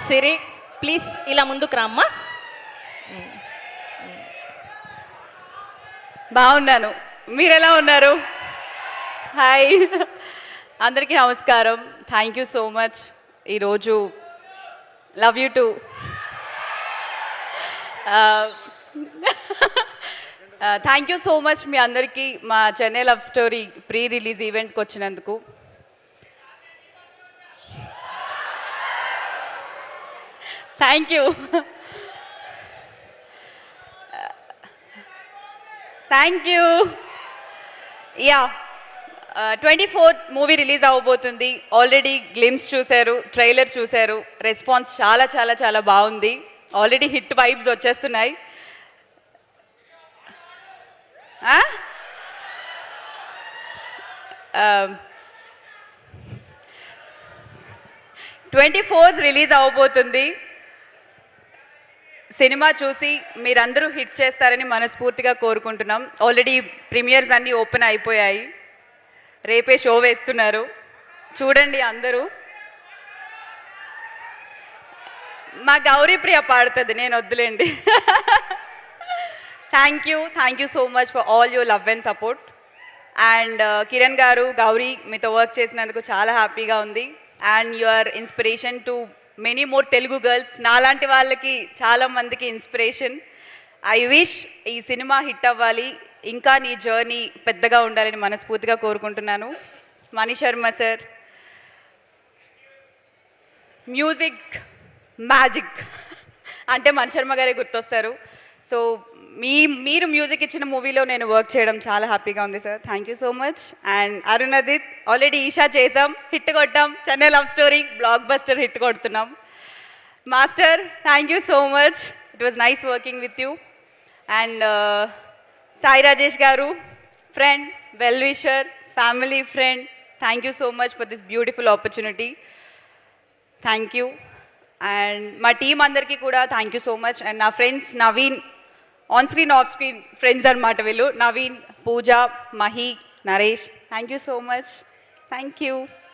సిరి please ఇలా ముందుకు రామ్మా. బాగున్నాను, మీరు ఎలా ఉన్నారు? హాయ్, అందరికీ నమస్కారం. Thank you so much. ఈరోజు love you too. Thank you so much మీ అందరికీ మా Chennai Love Story pre release ఈవెంట్కి వచ్చినందుకు. Thank you. Thank you. Yeah, 24th movie release అవ్వబోతుంది. ఆల్రెడీ గ్లిమ్స్ చూశారు, ట్రైలర్ చూశారు. రెస్పాన్స్ చాలా చాలా చాలా బాగుంది. ఆల్రెడీ హిట్ వైబ్స్ వచ్చేస్తున్నాయి. 24th రిలీజ్ అవ్వబోతుంది. సినిమా చూసి మీరందరూ హిట్ చేస్తారని మనస్ఫూర్తిగా కోరుకుంటున్నాం. ఆల్రెడీ ప్రీమియర్స్ అన్నీ ఓపెన్ అయిపోయాయి. రేపే షో వేస్తున్నారు, చూడండి అందరూ. మా గౌరీప్రియ పాడుతుంది, నేను వద్దులేండి. Thank you so much for all your love and support. And Kiran గారు, గౌరీ, మీతో వర్క్ చేసినందుకు చాలా హ్యాపీగా ఉంది. And your inspiration to many more Telugu girls. నాలాంటి వాళ్ళకి చాలామందికి ఇన్స్పిరేషన్. ఐ విష్ ఈ సినిమా హిట్ అవ్వాలి, ఇంకా నీ జర్నీ పెద్దగా ఉండాలని మనస్ఫూర్తిగా కోరుకుంటున్నాను. Mani Sharma sir, music magic అంటే మణి శర్మ గారే గుర్తొస్తారు. సో మీరు మ్యూజిక్ ఇచ్చిన మూవీలో నేను వర్క్ చేయడం చాలా హ్యాపీగా ఉంది sir. Thank you so much. And Arunadith, already Eesha చేసాం, హిట్ కొట్టాం. Chennai Love Story blockbuster hit కొడుతున్నాం. Master, thank you so much. It was nice working with you. And Sai Rajesh garu, friend, well wisher, family friend, thank you so much for this beautiful opportunity. Thank you. And మా team అందరికీ కూడా thank you so much. And నా friends Naveen, on screen off screen friends అనమాట వీళ్ళు. Naveen, Pooja, Mahi, Naresh, thank you so much. Thank you.